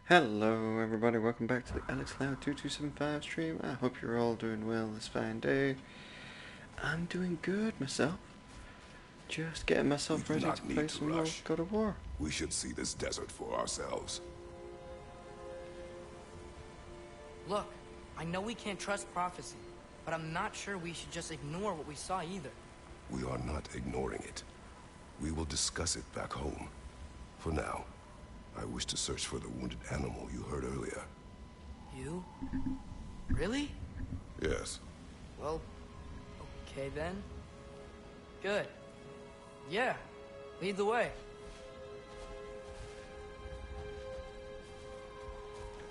Hello everybody, welcome back to the AlexCloud2275 stream. I hope you're all doing well this fine day. I'm doing good myself. Just getting myself ready to play some more God of War. We should see this desert for ourselves. Look, I know we can't trust prophecy, but I'm not sure we should just ignore what we saw either. We are not ignoring it. We will discuss it back home. For now, I wish to search for the wounded animal you heard earlier. You? Really? Yes. Well, okay then. Good. Yeah, lead the way.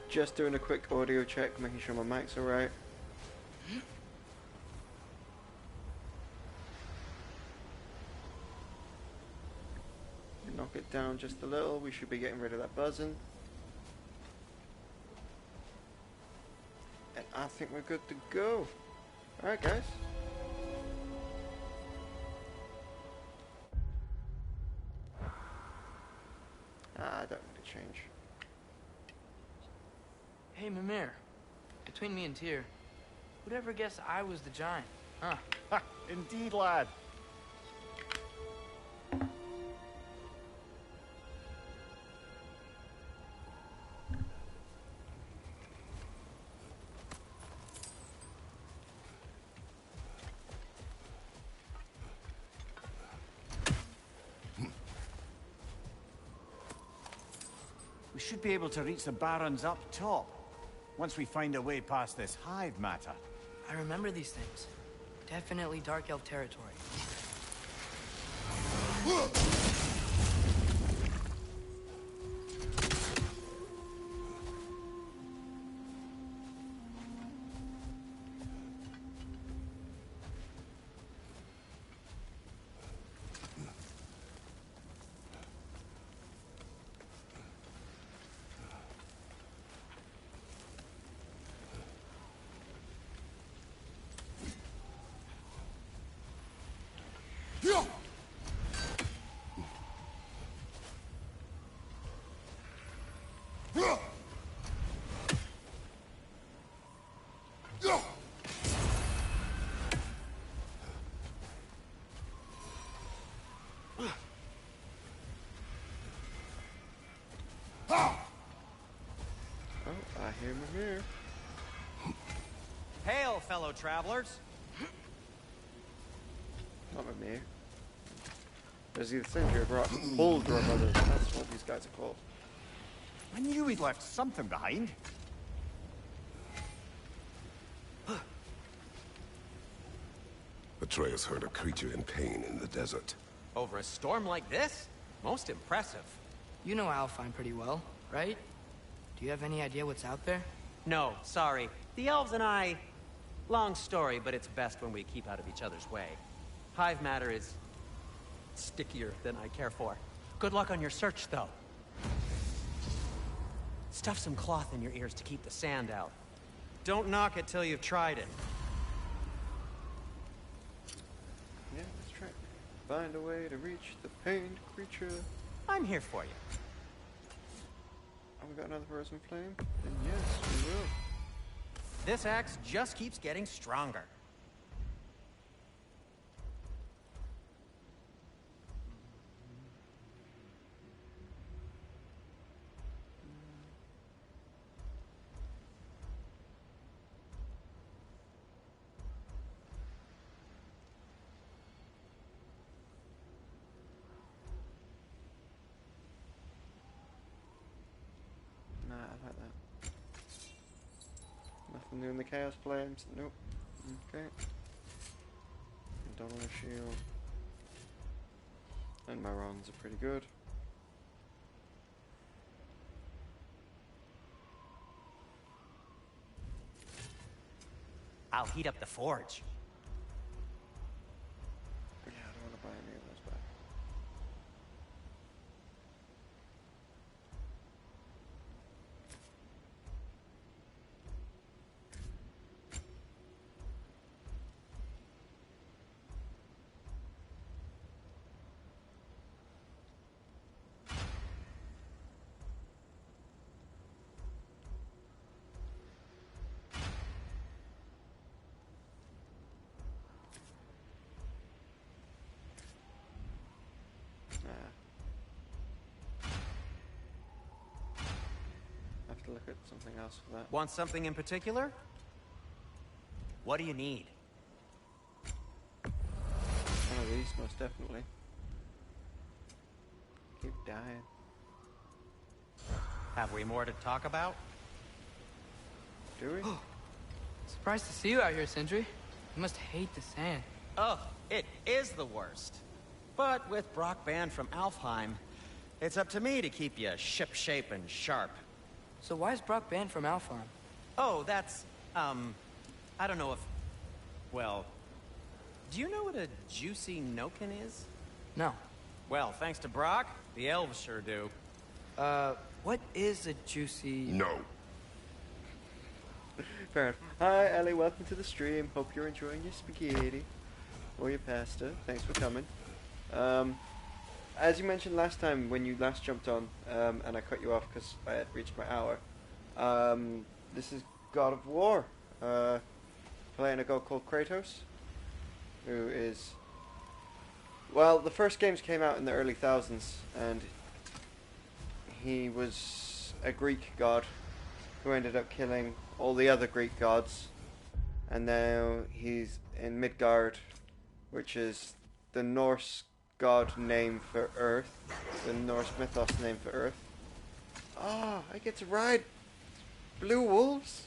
Just doing a quick audio check, making sure my mic's alright. Knock it down just a little, we should be getting rid of that buzzing. And I think we're good to go. Alright guys. I don't need to change. Hey, Mimir. Between me and Tyr, who'd ever guess I was the giant? Huh? Ha! Indeed, lad. We should be able to reach the barrens up top, once we find a way past this hive matter. I remember these things. Definitely Dark Elf territory. Oh, I hear Mimir. Hail, fellow travelers! Not Mimir. There's the Sentry brought Bull Brothers. That's what these guys are called. I knew we'd left something behind. Atreus heard a creature in pain in the desert. Over a storm like this? Most impressive. You know Alfheim pretty well, right? Do you have any idea what's out there? No, sorry. The elves and I... Long story, but it's best when we keep out of each other's way. Hive matter is... stickier than I care for. Good luck on your search, though. Stuff some cloth in your ears to keep the sand out. Don't knock it till you've tried it. Yeah, let's try. Find a way to reach the pained creature. I'm here for you. Oh, we got another frozen flame? Then yes, we will. This axe just keeps getting stronger. Nah, I like that. Nothing new in the Chaos Flames. Nope. Okay. Dollar Shield. And my runs are pretty good. I'll heat up the forge. Yeah, I don't want to buy any of those back. to look at something else for that. Want something in particular? What do you need? One of these, most definitely. Keep dying. Have we more to talk about? Do we? Surprised to see you out here, Sentry. You must hate the sand. Oh, it is the worst. But with Brock banned from Alfheim, it's up to me to keep you ship-shape and sharp. So why is Brock banned from Alfheim? Oh, that's, I don't know if... Well, do you know what a juicy Noken is? No. Well, thanks to Brock, the elves sure do. What is a juicy... No. Fair enough. Hi, Ellie. Welcome to the stream. Hope you're enjoying your spaghetti or your pasta. Thanks for coming. As you mentioned last time when you last jumped on, and I cut you off because I had reached my hour, this is God of War, playing a god called Kratos, who is... Well, the first games came out in the early thousands, and he was a Greek god who ended up killing all the other Greek gods, and now he's in Midgard, which is the Norse god name for Earth, the Norse mythos name for Earth. Ah, I get to ride blue wolves.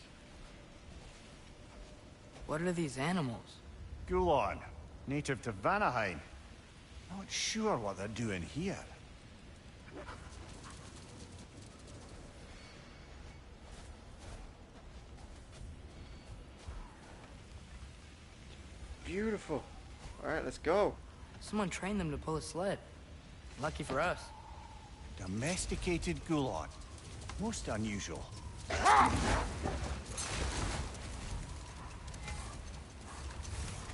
What are these animals? Gulon, native to Vanaheim. Not sure what they're doing here. Beautiful. Alright, let's go. Someone trained them to pull a sled. Lucky for us. Domesticated Gulon. Most unusual.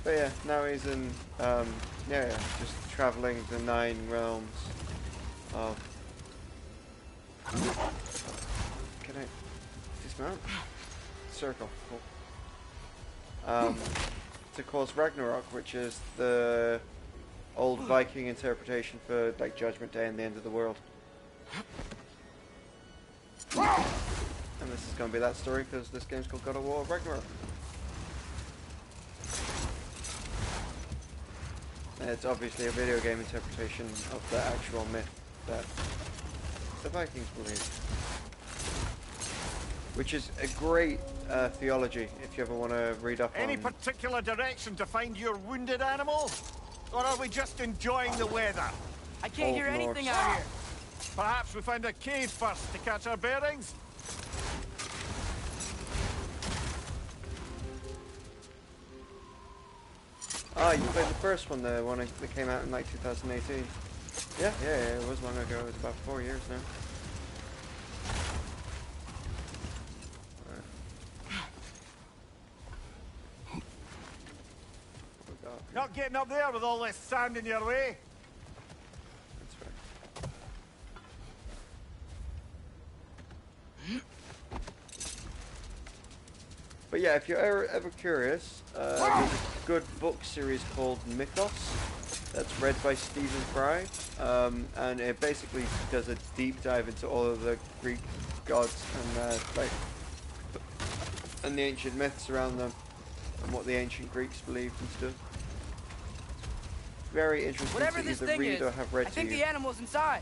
But yeah, now he's in, just traveling the 9 realms of... Can I dismount? Circle. Cool. To cause Ragnarök, which is the old Viking interpretation for like Judgment Day and the end of the world. And this is going to be that story because this game's called God of War Ragnarök. And it's obviously a video game interpretation of the actual myth that the Vikings believed. Which is a great theology if you ever want to read up Any on... particular direction to find your wounded animal? Or are we just enjoying the weather? I can't Old hear anything Norse. out here. Perhaps we find a cave first to catch our bearings? Ah, you played the first one, the one that came out in like 2018. Yeah, it was long ago. It was about 4 years now. Not getting up there with all this sand in your way. That's right. But yeah, if you're ever curious, there's a good book series called Mythos that's read by Stephen Fry, and it basically does a deep dive into all of the Greek gods and the ancient myths around them and what the ancient Greeks believed and stuff. Very interesting Whatever to this either thing read is, or have read I think to you. the animal's inside.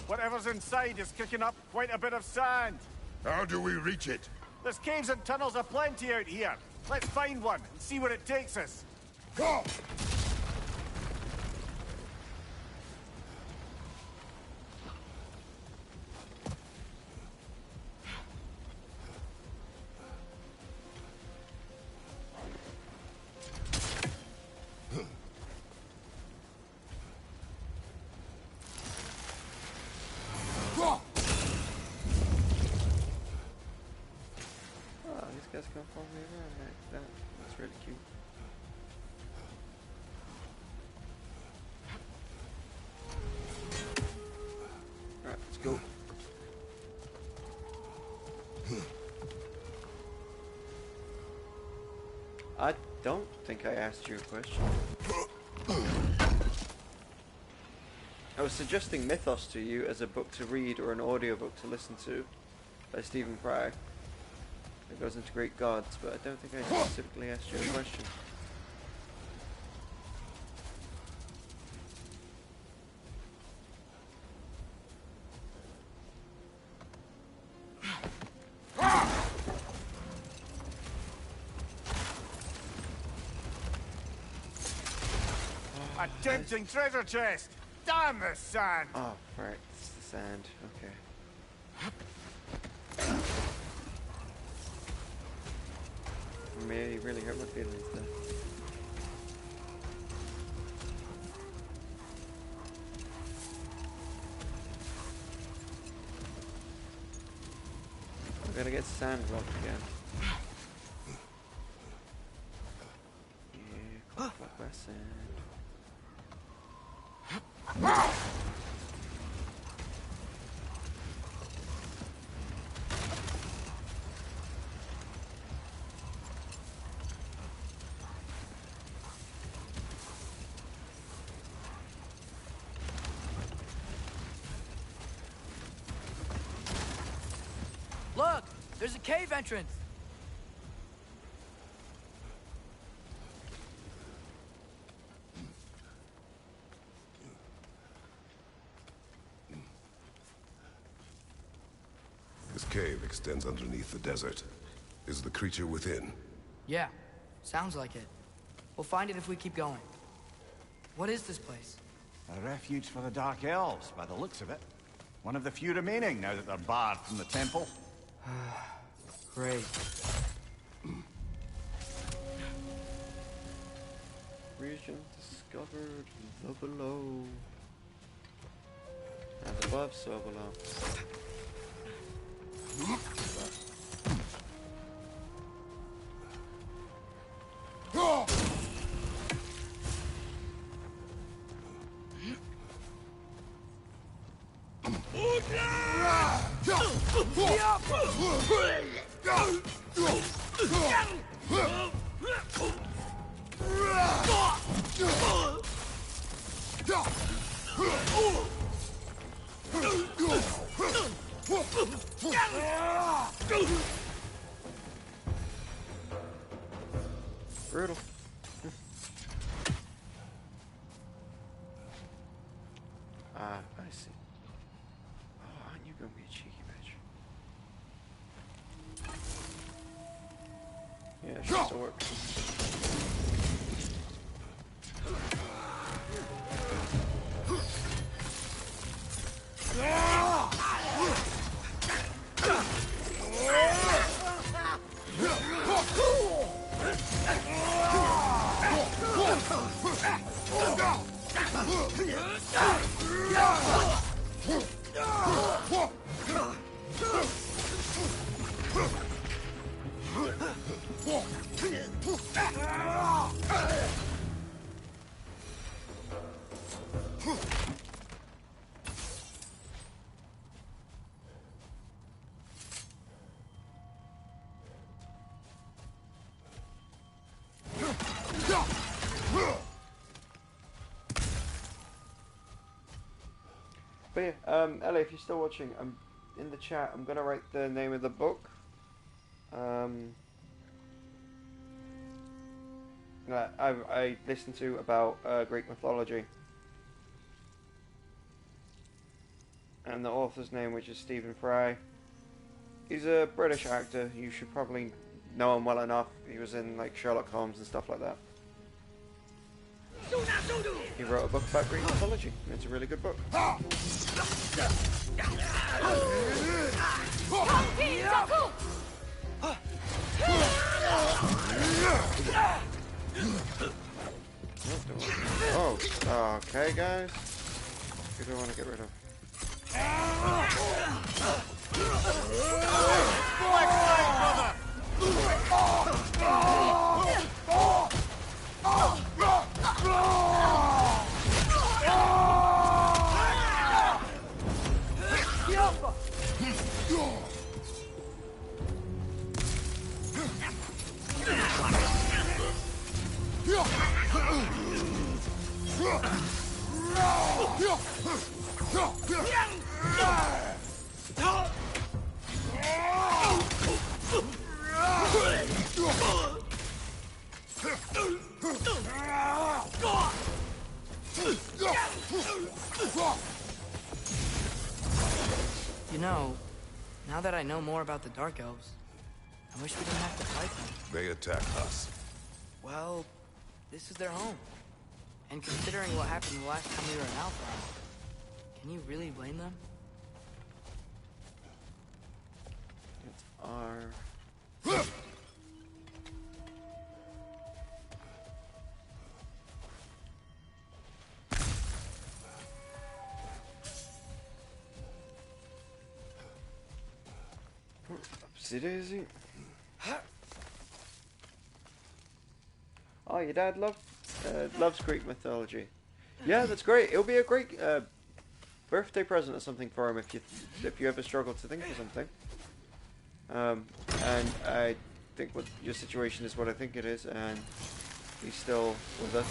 Whatever's inside is kicking up quite a bit of sand. How do we reach it? There's caves and tunnels aplenty out here. Let's find one and see where it takes us. Go! Guys can follow me around like that. That's really cute. Alright, let's go. I don't think I asked you a question. I was suggesting Mythos to you as a book to read or an audiobook to listen to. by Stephen Fry. It goes into Greek gods, but I don't think I specifically asked you a question. A tempting treasure chest! Damn the sand! Oh, right, it's the sand. Okay. You really hurt my feelings there. I gotta get sand rock again. Yeah, clock by sand. Look! There's a cave entrance! This cave extends underneath the desert. Is the creature within? Yeah, sounds like it. We'll find it if we keep going. What is this place? A refuge for the Dark Elves, by the looks of it. One of the few remaining, now that they're barred from the temple. Great. Region discovered, the below. As above, so below. Brutal. Ah, I see. Oh, aren't you gonna be a cheeky bitch? Yeah, it should still work. But yeah, Ellie, if you're still watching, I'm in the chat. I'm gonna write the name of the book. That I listened to about Greek mythology, and the author's name, which is Stephen Fry. He's a British actor. You should probably know him well enough. He was in like Sherlock Holmes and stuff like that. He wrote a book about Greek mythology, and it's a really good book. Oh, okay, guys. Who do I want to get rid of? Now that I know more about the Dark Elves, I wish we didn't have to fight them. They attack us. Well, this is their home. And considering what happened the last time we were in Alpha, can you really blame them? It's our... Oopsie daisy. Oh, your dad loves Greek mythology. Yeah, that's great. It'll be a great birthday present or something for him if you ever struggle to think of something. And I think what your situation is what I think it is, and he's still with us.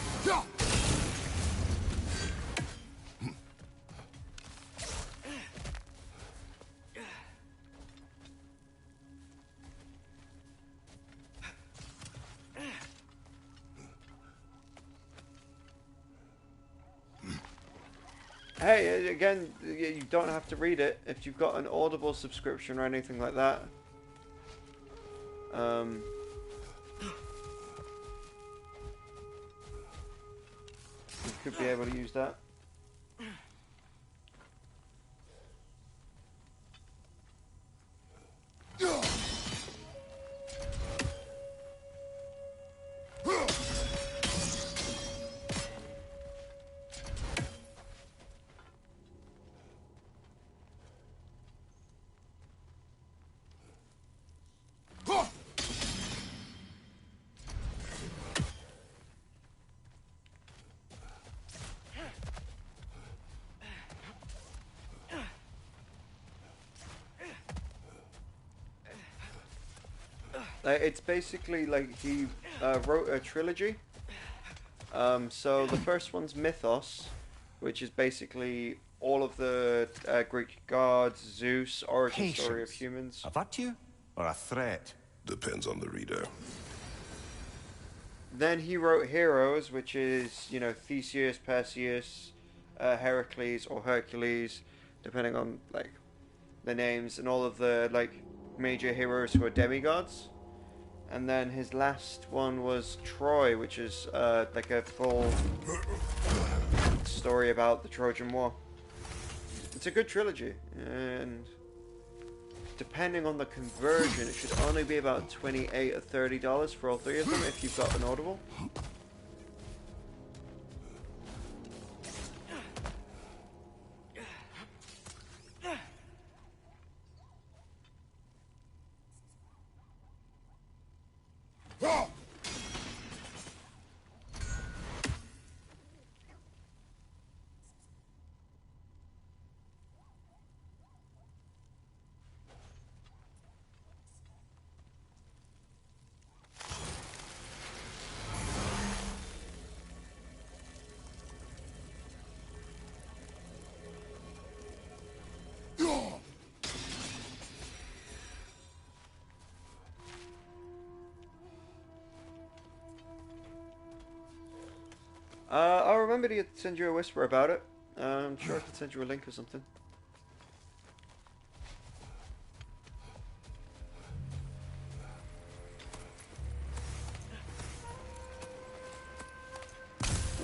Hey, again, you don't have to read it if you've got an Audible subscription or anything like that. You could be able to use that. It's basically like he wrote a trilogy. So the first one's Mythos, which is basically all of the Greek gods, Zeus, origin story of humans. A virtue or a threat? Depends on the reader. Then he wrote Heroes, which is, you know, Theseus, Perseus, Heracles, or Hercules, depending on like the names, and all of the like major heroes who are demigods. And then his last one was Troy, which is like a full story about the Trojan War. It's a good trilogy, and depending on the conversion, it should only be about $28 or $30 for all three of them if you've got an Audible. I'll remember to send you a whisper about it. I'm sure I can send you a link or something.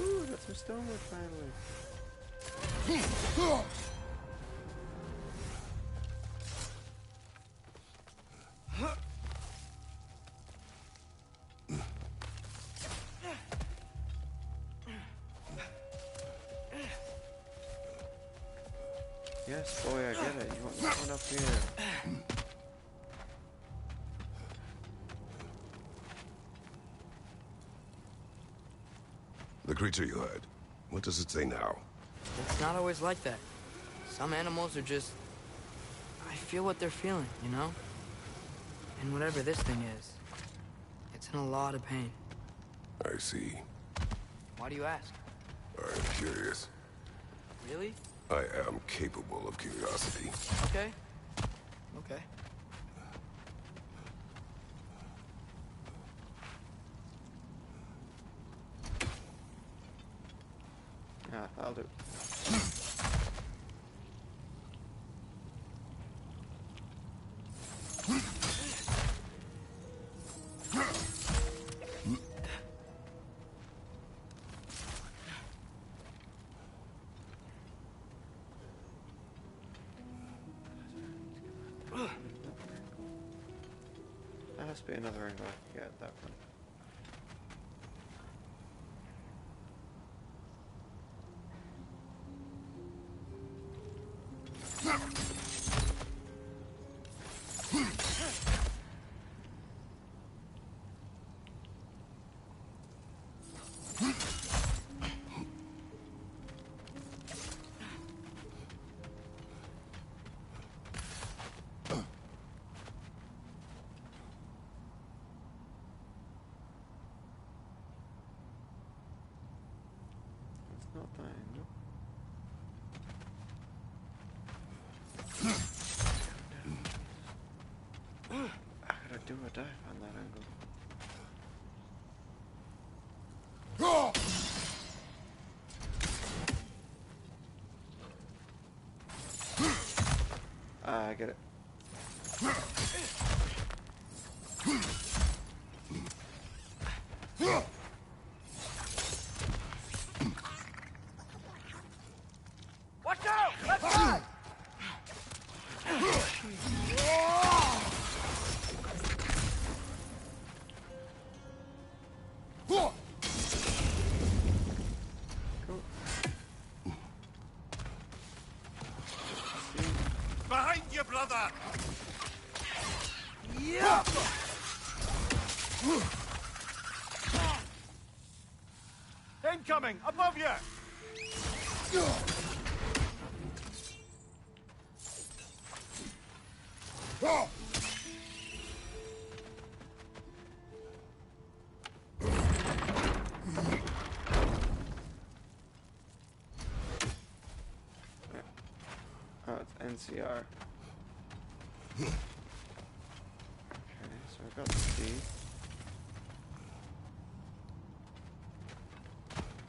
Ooh, got some stonewood finally. Yes, boy, I get it. You want that one up here. The creature you heard, what does it say now? It's not always like that. Some animals are just... I feel what they're feeling, you know? And whatever this thing is, it's in a lot of pain. I see. Why do you ask? I'm curious. Really? I am capable of curiosity. Okay. Okay. Yeah, I'll do. There has to be another angle I can get at that one. Not that angle. How could I do a dive on that angle? I get it. Watch out! Left side! Behind you, brother! Yeah! Incoming! Above you! Oh, it's NCR. Okay, so I got the C.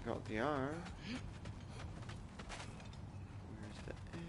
Got the R. Where's the N?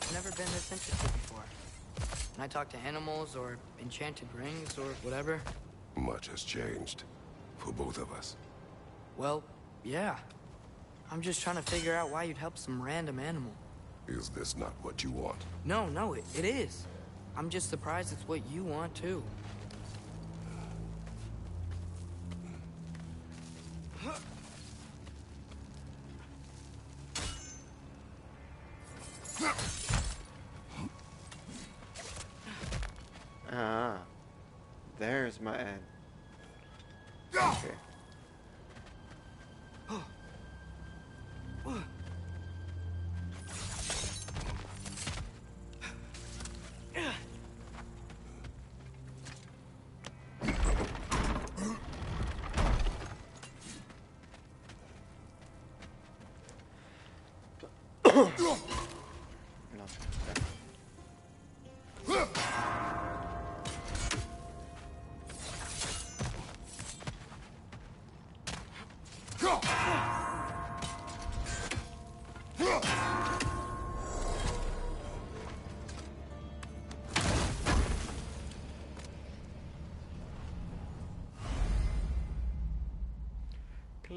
I've never been this interested before. When I talk to animals or enchanted rings or whatever, Much has changed. For both of us. well, yeah. I'm just trying to figure out why you'd help some random animal. Is this not what you want? No, it is. I'm just surprised it's what you want, too. Ah, there's my end. Okay. No.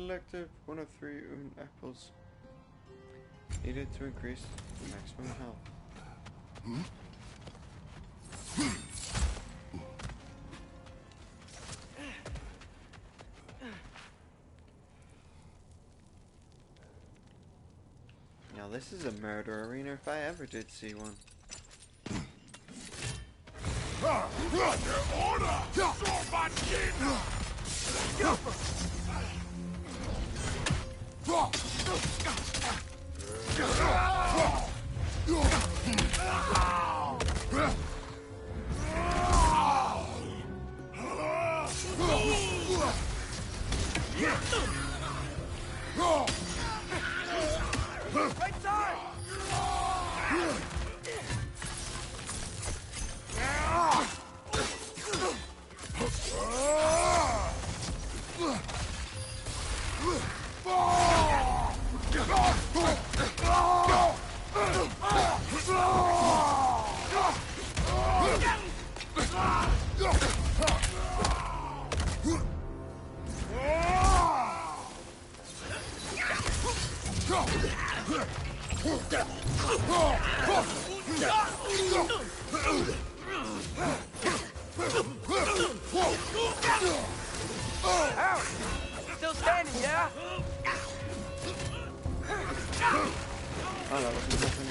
collected 1 of 3 apples. Needed to increase the maximum health. Now this is a murder arena if I ever did see one. Right side! Still standing, yeah? Oh, that wasn't happening.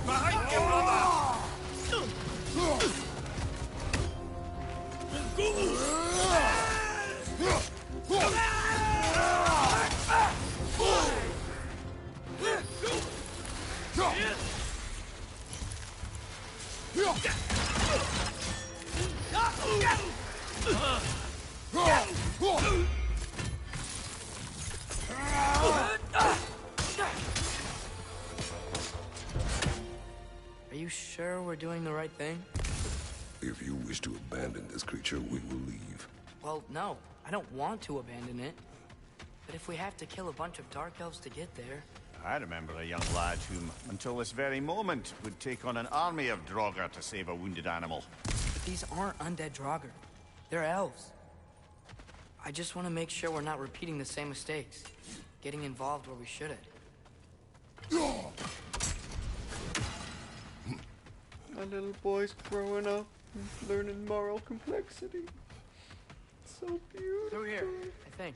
Behind you, brother! Are you sure we're doing the right thing? If you wish to abandon this creature, we will leave. Well, no. I don't want to abandon it. But if we have to kill a bunch of Dark Elves to get there... I remember a young lad whom, until this very moment, would take on an army of Draugr to save a wounded animal. But these aren't undead Draugr. They're elves. I just want to make sure we're not repeating the same mistakes. Getting involved where we shouldn't. My little boy's growing up and learning moral complexity. It's so beautiful. Through here, I think.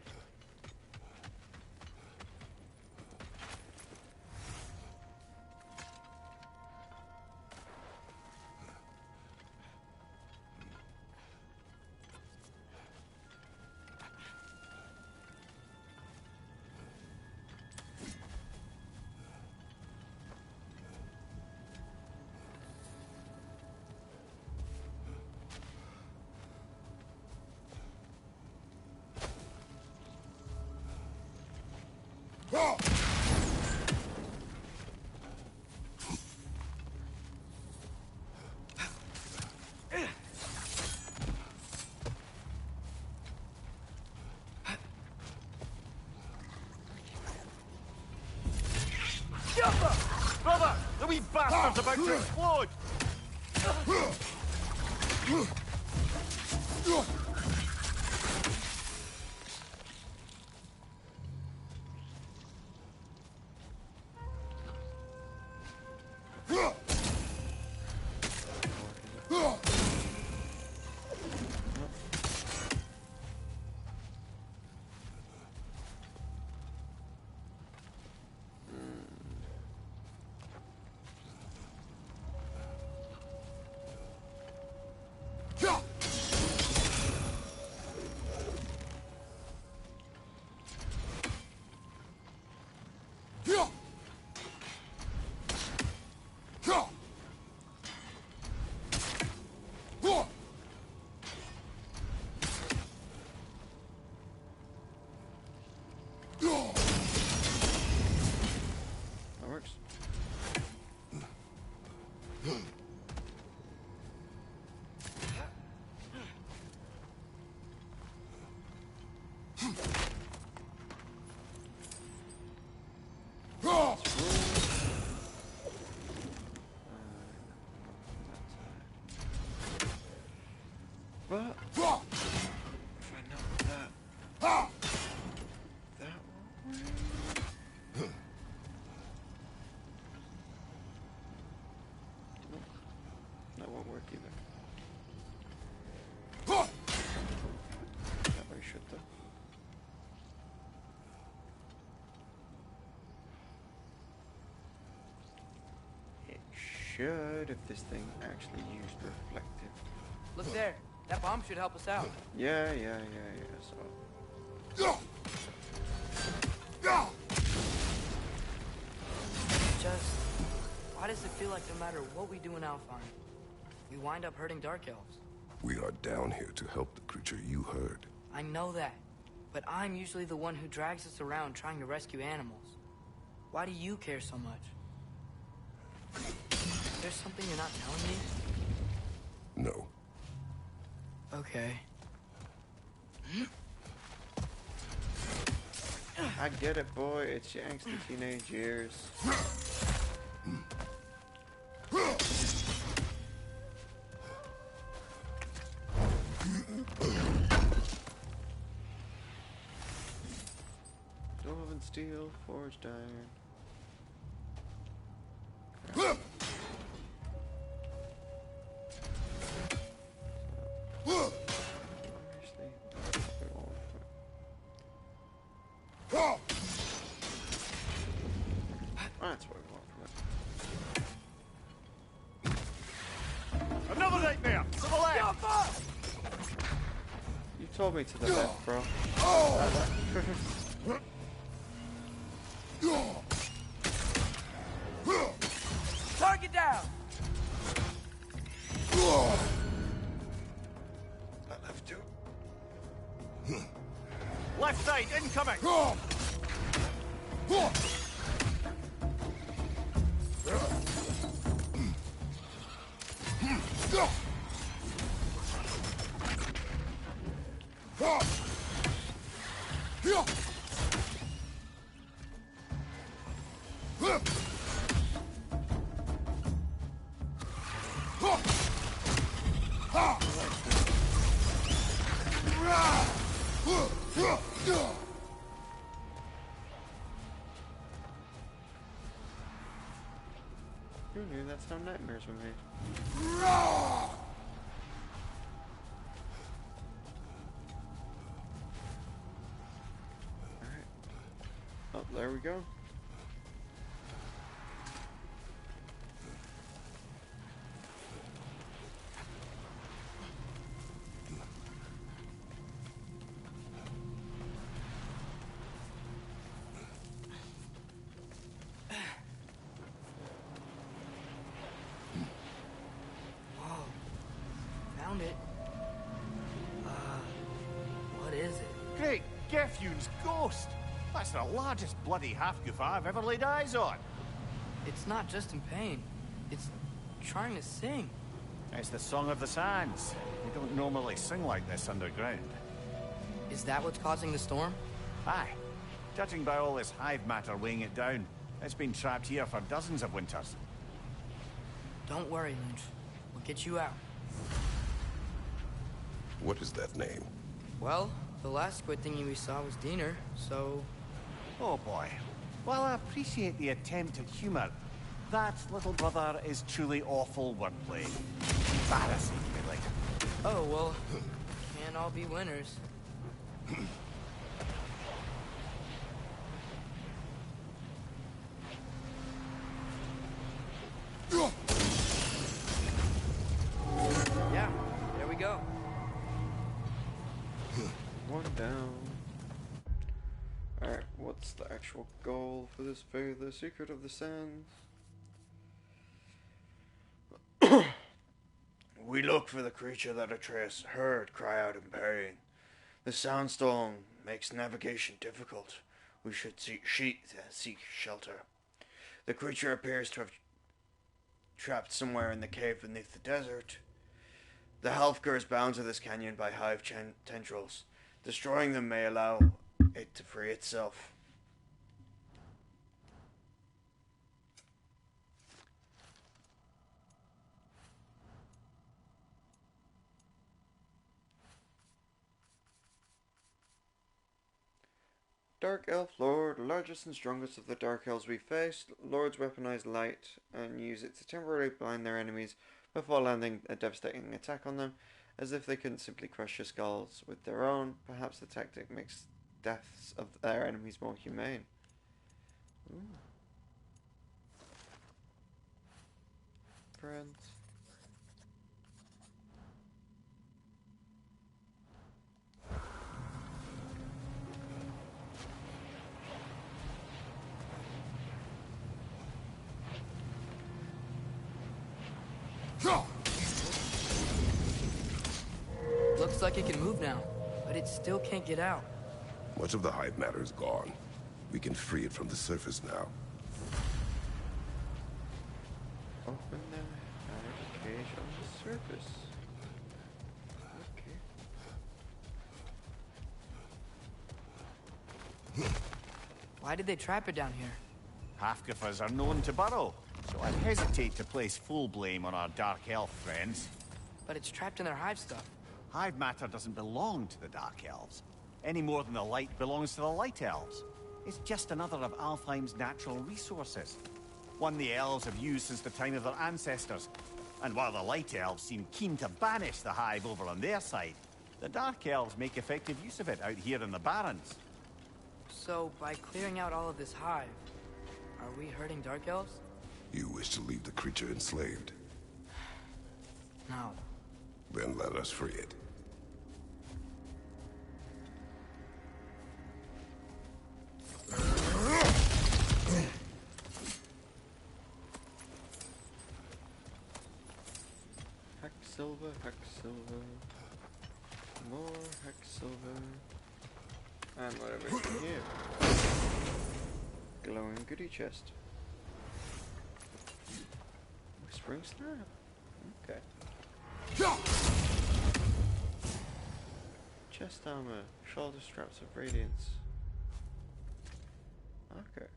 Brother! The wee bastard's about to explode! won't work either. That way should though. It should if this thing actually used reflective. Look there. That bomb should help us out. Yeah, so Just, why does it feel like no matter what we do in Alfheim, we wind up hurting Dark Elves? We are down here to help the creature you heard. I know that, but I'm usually the one who drags us around trying to rescue animals. Why do you care so much? There's something you're not telling me? No. Okay. I get it, boy. It's your angsty teenage years. Dwarven steel, forged iron. That's what we want from it. Another nightmare! To the left! You told me to the left, bro. Target down! I left too. Left side, incoming! Who knew that's how nightmares were made? Alright. Oh, there we go. Found it. What is it? Great Gefyun's ghost! That's the largest bloody half-goof I've ever laid eyes on. It's not just in pain. It's trying to sing. It's the Song of the Sands. We don't normally sing like this underground. Is that what's causing the storm? Aye. Judging by all this hive matter weighing it down, it's been trapped here for dozens of winters. Don't worry, Lynch. We'll get you out. What is that name? Well, the last squid thingy we saw was Diener, so... Oh boy. While I appreciate the attempt at humor, that, little brother, is truly awful wordplay. Embarrassing, really. Oh, well, can't all be winners. Yeah, there we go. One down. Alright, what's the actual goal for this fair? The Secret of the Sands? We look for the creature that Atreus heard cry out in pain. The soundstorm makes navigation difficult. We should seek shelter. The creature appears to have trapped somewhere in the cave beneath the desert. The Halfgur is bound to this canyon by hive tendrils. Destroying them may allow it to free itself. Dark Elf Lord, largest and strongest of the Dark Elves we face. Lords weaponize light and use it to temporarily blind their enemies, before landing a devastating attack on them, as if they couldn't simply crush your skulls with their own. Perhaps the tactic makes deaths of their enemies more humane. Ooh. Friends. Looks like it can move now, but it still can't get out. Much of the hive matter is gone. We can free it from the surface now. Open the hive cage on the surface. Okay. Why did they trap it down here? Half-goofers are known to burrow, so I'd hesitate to place full blame on our Dark Elf friends. But it's trapped in their hive stuff. Hive matter doesn't belong to the Dark Elves, any more than the light belongs to the Light Elves. It's just another of Alfheim's natural resources. One the elves have used since the time of their ancestors. And while the Light Elves seem keen to banish the hive over on their side, the Dark Elves make effective use of it out here in the Barrens. So, by clearing out all of this hive, are we hurting Dark Elves? You wish to leave the creature enslaved? No. Then let us free it. Hacksilver, hacksilver, more hacksilver, and whatever is in here. Glowing goodie chest. Whispering snap. Okay. Chest armor, shoulder straps of radiance. Okay.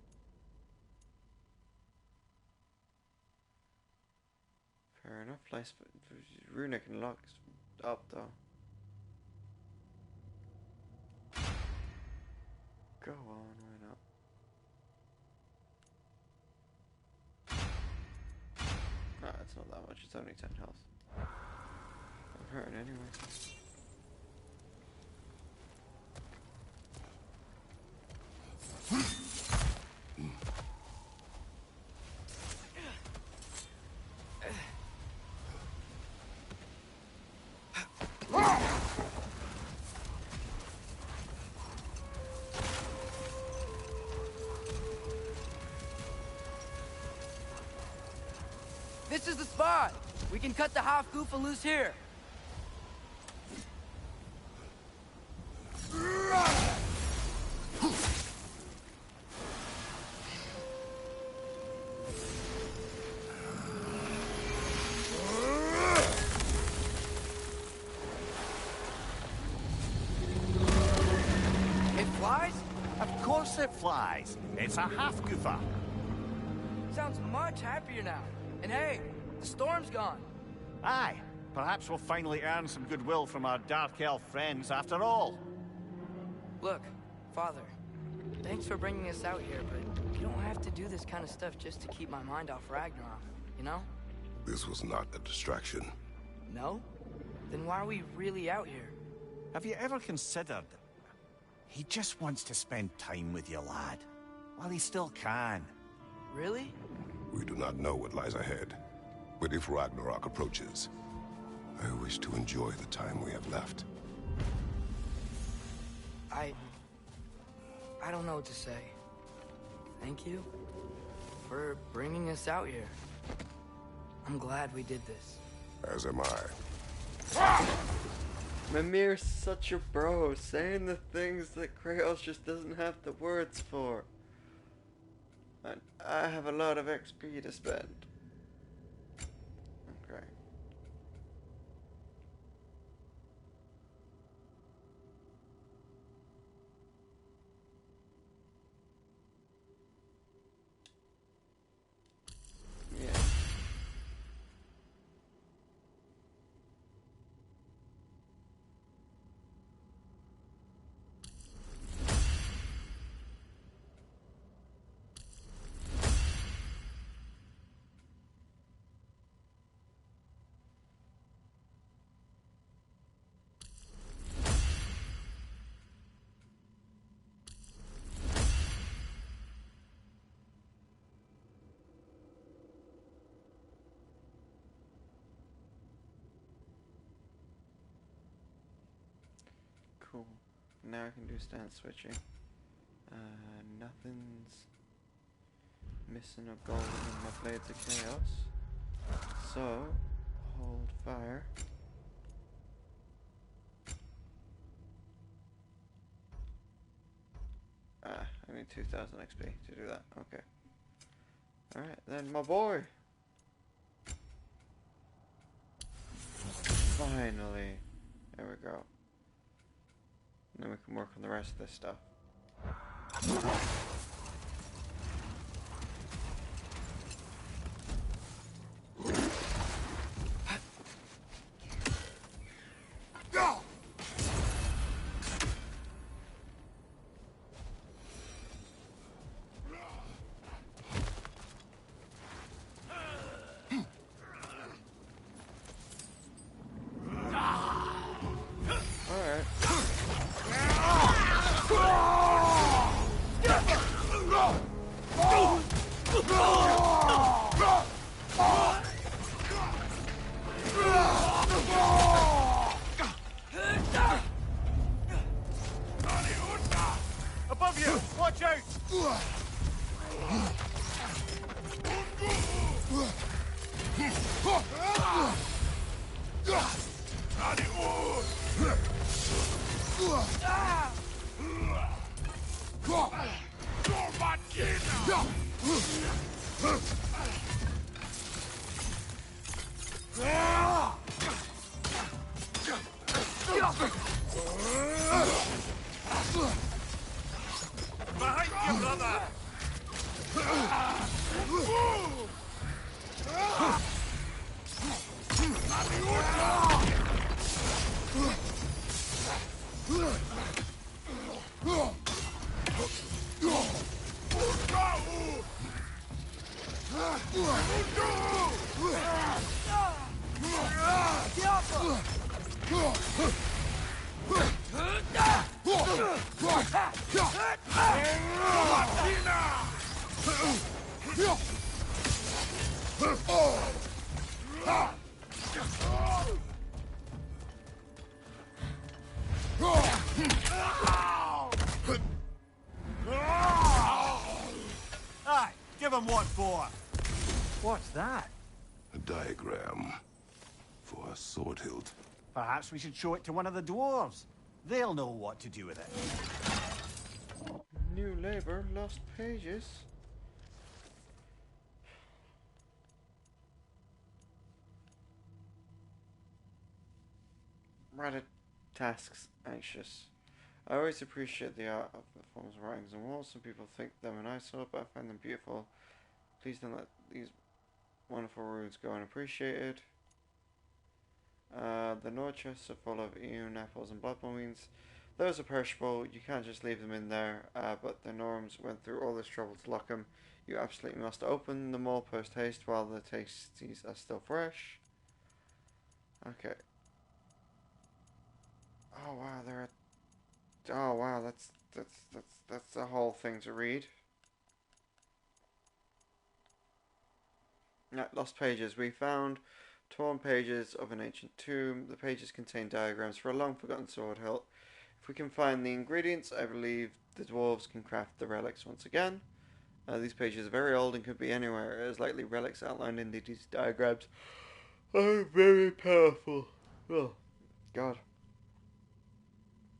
Fair enough. Runic and locks up though. Go on, why not? Ah, it's not that much. It's only 10 health. I'm hurting anyway. This is the spot! We can cut the half goofa loose here. It flies? Of course it flies. It's a half-goofer. Sounds much happier now. And hey, the storm's gone. Aye, perhaps we'll finally earn some goodwill from our Dark Elf friends after all. Look, Father, thanks for bringing us out here, but you don't have to do this kind of stuff just to keep my mind off Ragnarok, you know? This was not a distraction. No? Then why are we really out here? Have you ever considered... He just wants to spend time with you, lad. While he still can. Really? We do not know what lies ahead. But if Ragnarok approaches, I wish to enjoy the time we have left. I don't know what to say. Thank you for bringing us out here. I'm glad we did this. As am I. Mimir's such a bro, saying the things that Kratos just doesn't have the words for. And I have a lot of XP to spend. Okay. Yeah. Cool. Now I can do stance switching. Nothing's missing or golden in my Blades of Chaos. So, hold fire. I need 2000 XP to do that. Okay. Alright, then my boy! Finally! There we go. And then we can work on the rest of this stuff. Above you! Watch out! Behind you, brother! Aye, give him what for? What's that? A diagram for a sword hilt. Perhaps we should show it to one of the dwarves. They'll know what to do with it. New labor, lost pages. Reddit tasks anxious. I always appreciate the art of the forms of writings and walls. Some people think them an eyesore, but I find them beautiful. Please don't let these wonderful runes go unappreciated. The Nord chests are full of Eon apples and blood wings. Those are perishable. You can't just leave them in there. But the Norms went through all this trouble to lock them. You absolutely must open them all post haste while the tasties are still fresh. Okay. Oh wow, they're at. Oh wow, that's a whole thing to read. Lost pages. We found torn pages of an ancient tomb. The pages contain diagrams for a long forgotten sword hilt. If we can find the ingredients, I believe the dwarves can craft the relics once again. These pages are very old and could be anywhere. As likely relics outlined in these diagrams are very powerful. Oh, God.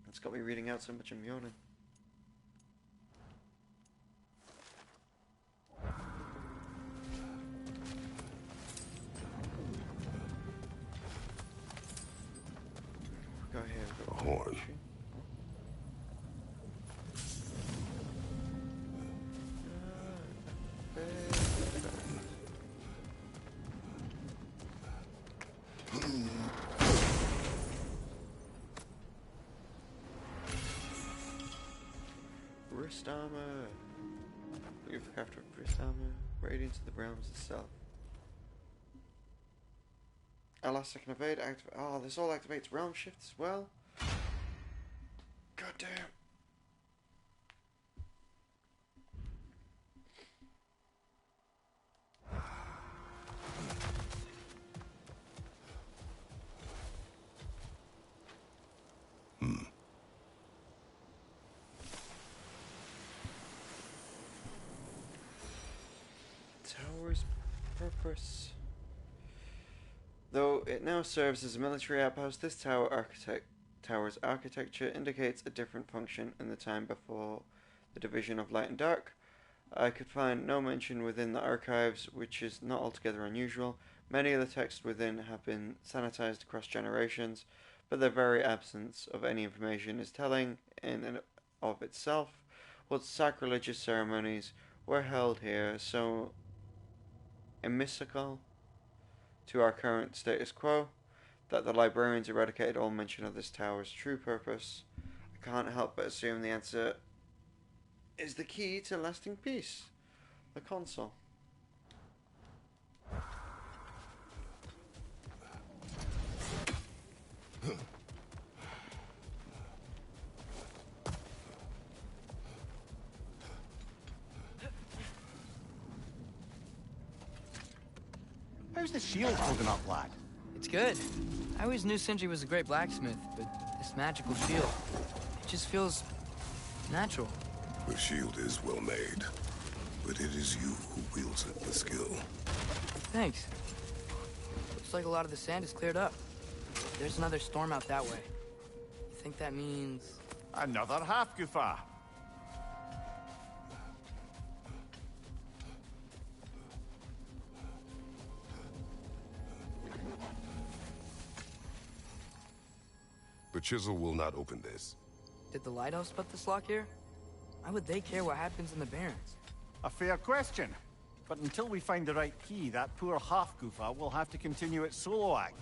It's got me reading out so much I'm yawning. Go ahead. A horn. Wrist armor. You've crafted wrist armor. Radiance of the realms itself. Elastic and evade. Activate. Oh, this all activates realm shift as well. God damn. purpose. Though it now serves as a military outpost, this tower's architecture indicates a different function in the time before the division of light and dark. I could find no mention within the archives, which is not altogether unusual. Many of the texts within have been sanitized across generations, but their very absence of any information is telling in and of itself. What sacrilegious ceremonies were held here, so immiscible to our current status quo, that the librarians eradicated all mention of this tower's true purpose. I can't help but assume the answer is the key to lasting peace. The console. How's the shield holding up, lad? It's good. I always knew Sindri was a great blacksmith, but this magical shield, it just feels natural. The shield is well made, but it is you who wields it with skill. Thanks. Looks like a lot of the sand is cleared up. There's another storm out that way. You think that means... Another half Gufa. The chisel will not open this. Did the lighthouse put this lock here? Why would they care what happens in the Barrens? A fair question. But until we find the right key, that poor half Gufa will have to continue its solo act.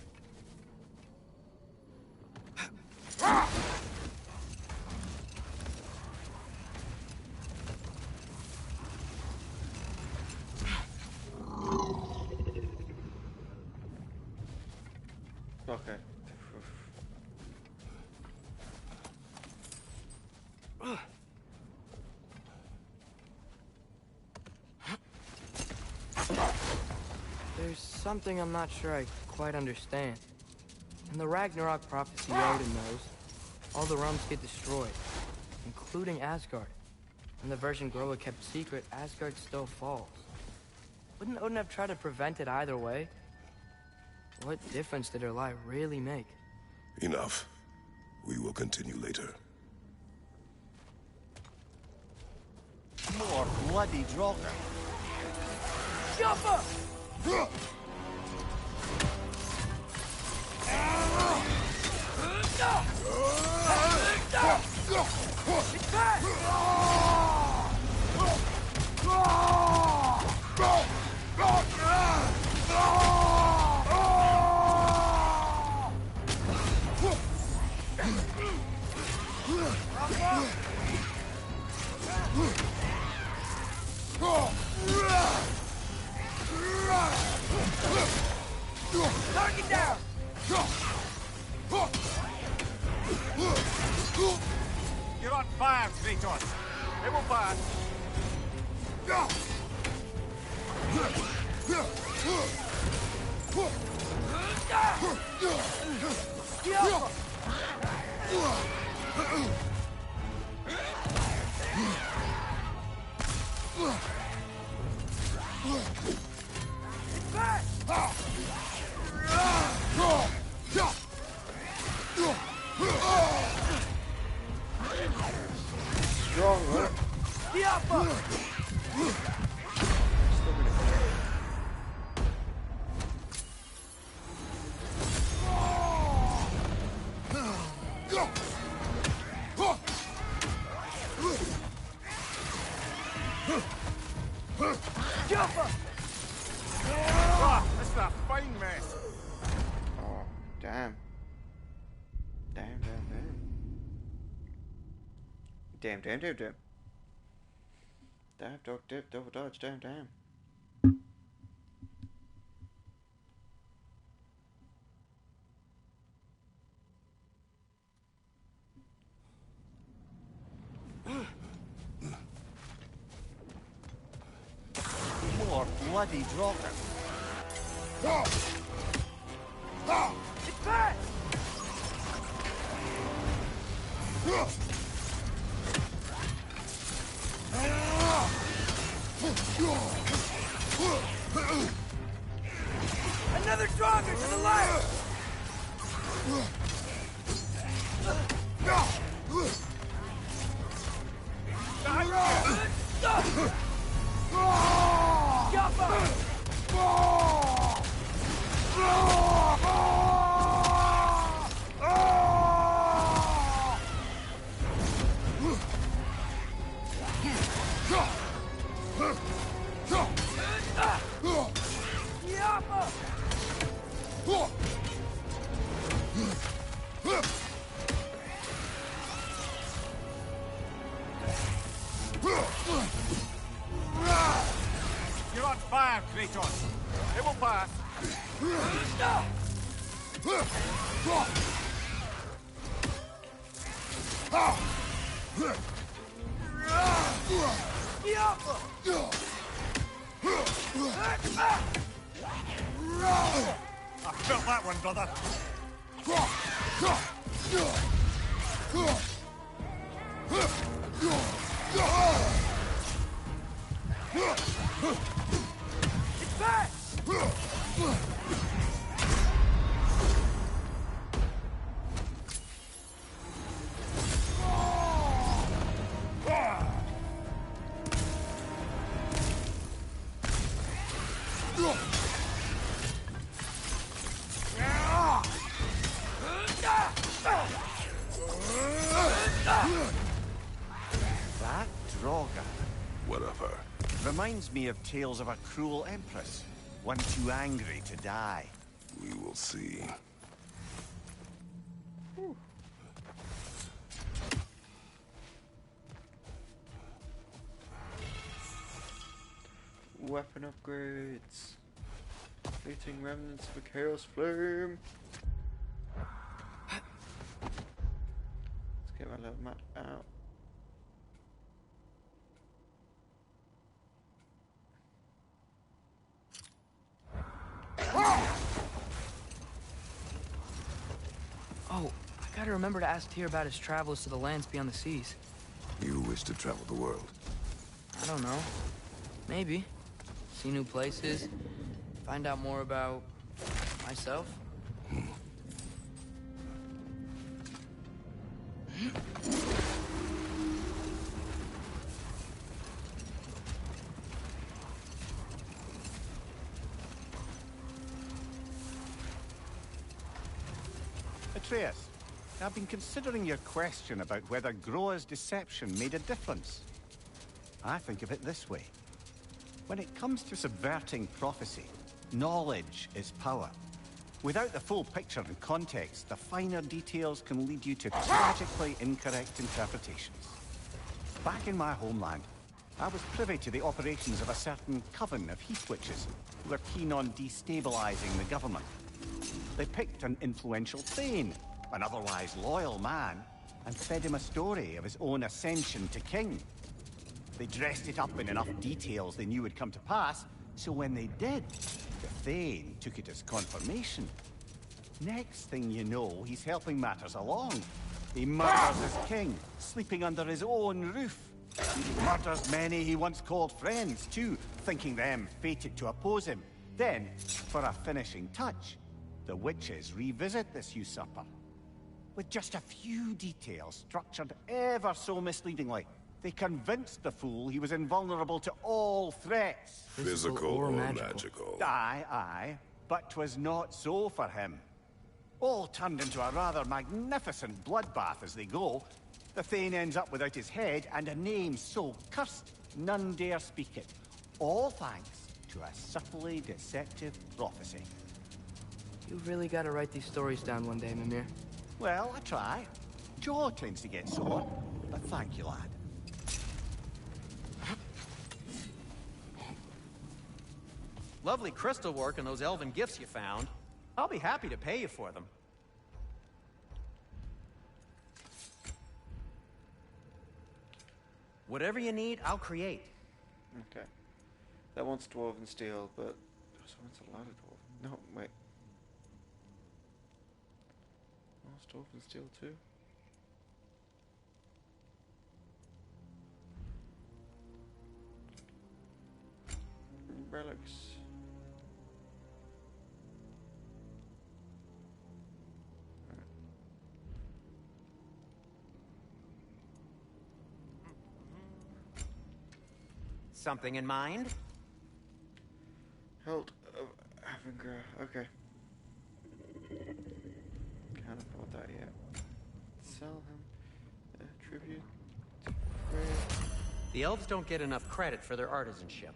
Okay. There's something I'm not sure I quite understand. In the Ragnarok prophecy Odin knows, all the realms get destroyed, including Asgard. In the version Groa kept secret, Asgard still falls. Wouldn't Odin have tried to prevent it either way? What difference did her lie really make? Enough. We will continue later. More bloody Draugr. Jumper! Target down! You're on fire, Kratos. It will burn. Strong, huh? This is a fine mess. Oh, damn. Damn. Damn. Dive, dog, dip, double dodge, damn. More bloody Draugr. It's back! You're on fire, Kratos. It will pass. I felt that one, brother. That Draugr What of her? reminds me of tales of a cruel empress, one too angry to die. We will see. Weapon upgrades. Fleeting remnants of a chaos flame. Let's get my little map out. Oh, I gotta remember to ask Tyr about his travels to the lands beyond the seas. You wish to travel the world? I don't know. Maybe. See new places. Find out more about myself. Atreus, I've been considering your question about whether Groa's deception made a difference. I think of it this way. When it comes to subverting prophecy, knowledge is power. Without the full picture and context, the finer details can lead you to tragically incorrect interpretations. Back in my homeland, I was privy to the operations of a certain coven of heath witches who were keen on destabilizing the government. They picked an influential Thane, an otherwise loyal man, and fed him a story of his own ascension to king. They dressed it up in enough details they knew would come to pass, so when they did, the Thane took it as confirmation. Next thing you know, he's helping matters along. He murders his king, sleeping under his own roof. He murders many he once called friends, too, thinking them fated to oppose him. Then, for a finishing touch, the witches revisit this usurper. With just a few details structured ever so misleadingly, they convinced the fool he was invulnerable to all threats. Physical or magical? Aye, but 'twas not so for him. All turned into a rather magnificent bloodbath as they go. The Thane ends up without his head and a name so cursed none dare speak it. All thanks to a subtly deceptive prophecy. You really gotta write these stories down one day, Mimir. Well, I try. Jaw tends to get sore, but thank you, lad. Lovely crystal work and those elven gifts you found. I'll be happy to pay you for them. Whatever you need, I'll create. Okay. That wants dwarven steel, but also wants a lot of dwarven. No, wait. Wants dwarven steel too. Relics. Something in mind? Hilt of Avengra. Okay. Can't afford that yet. Sell him. Tribute. The elves don't get enough credit for their artisanship.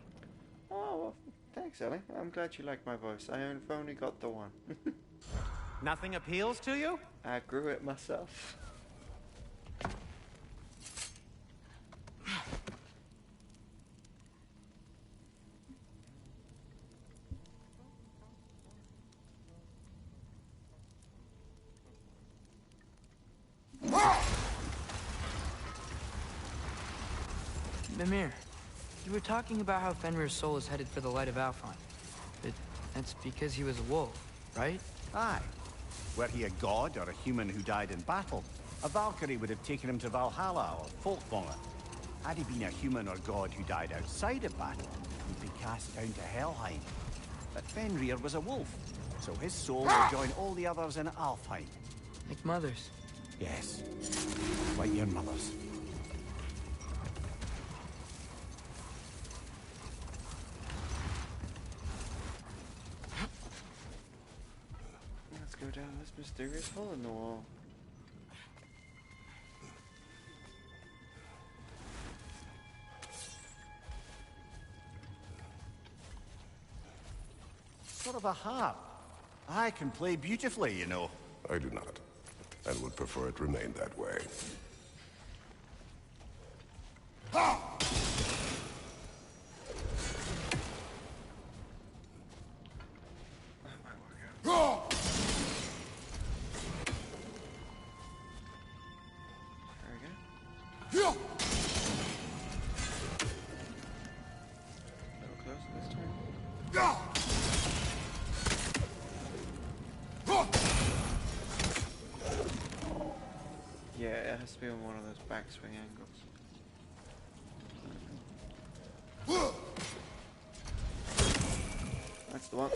Oh, well, thanks, Ellie. I'm glad you like my voice. I've only got the one. Nothing appeals to you? I grew it myself. Mimir, you were talking about how Fenrir's soul is headed for the light of Alfheim. That's because he was a wolf, right? Aye. Were he a god or a human who died in battle, a Valkyrie would have taken him to Valhalla or Folkmonger. Had he been a human or god who died outside of battle, he'd be cast down to Helheim. But Fenrir was a wolf, so his soul will join all the others in Alfheim. Like mothers. Yes, like your mothers. Let's go down this mysterious hole in the wall. Sort of a harp. I can play beautifully, you know. I do not, and would prefer it remain that way. Yeah, it has to be on one of those backswing angles. That's the one.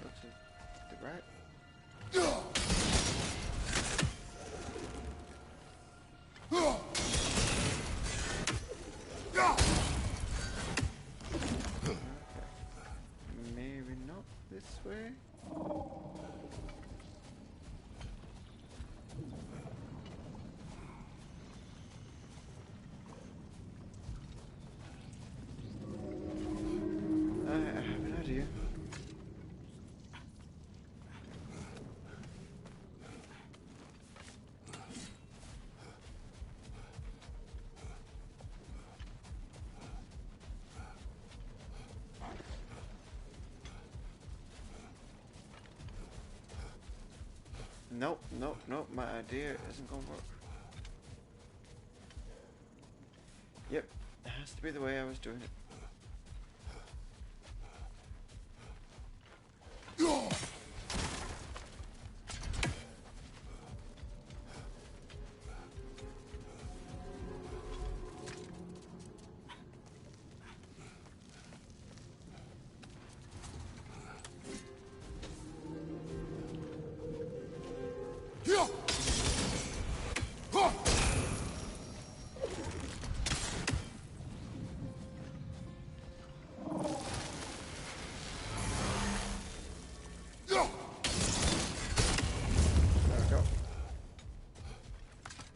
Looks like the right. Maybe not this way. I have an idea. Nope, my idea isn't gonna work. Yep, it has to be the way I was doing it.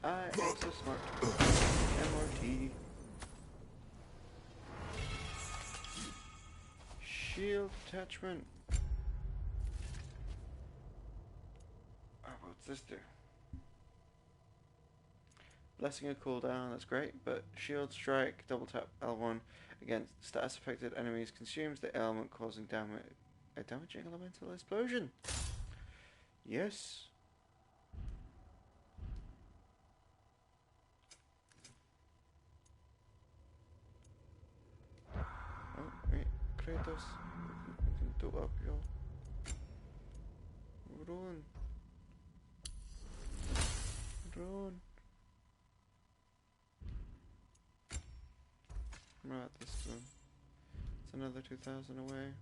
I am so smart. MRT. Shield attachment. Oh, what's this do? Blessing a cooldown, that's great, but shield strike, double tap L1 against status affected enemies consumes the ailment, causing a damaging elemental explosion. Yes. Oh, wait, Kratos. We can do up, yo. Run. Run. Right, this one. It's another 2,000 away.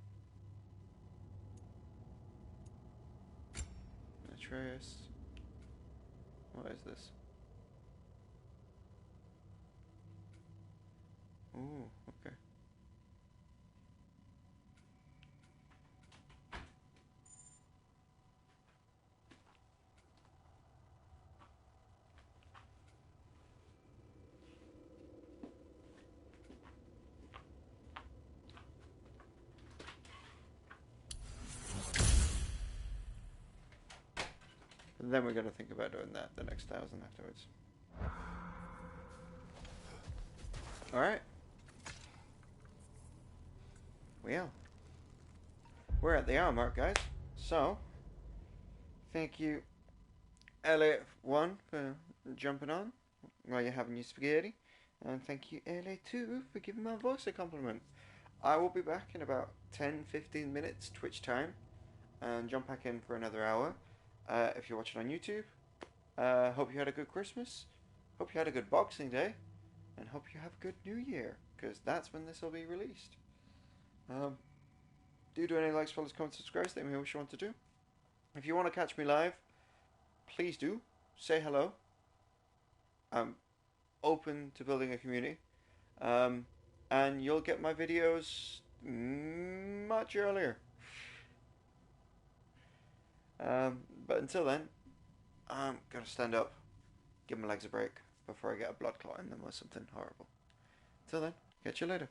Treacherous. What is this? Ooh, okay. And then we're going to think about doing that the next 1,000 afterwards. Alright. Well, we're at the hour mark, guys. So, thank you, Elliot1, for jumping on while you're having your spaghetti. And thank you, LA2, for giving my voice a compliment. I will be back in about 10-15 minutes Twitch time and jump back in for another hour. If you're watching on YouTube, hope you had a good Christmas, hope you had a good Boxing Day, and hope you have a good New Year, because that's when this will be released. Do any likes, follows, comments, subscribes, let me know what you want to do. If you want to catch me live, please do. Say hello. I'm open to building a community. And you'll get my videos much earlier. But until then, I'm going to stand up, give my legs a break before I get a blood clot in them or something horrible. Till then, catch you later.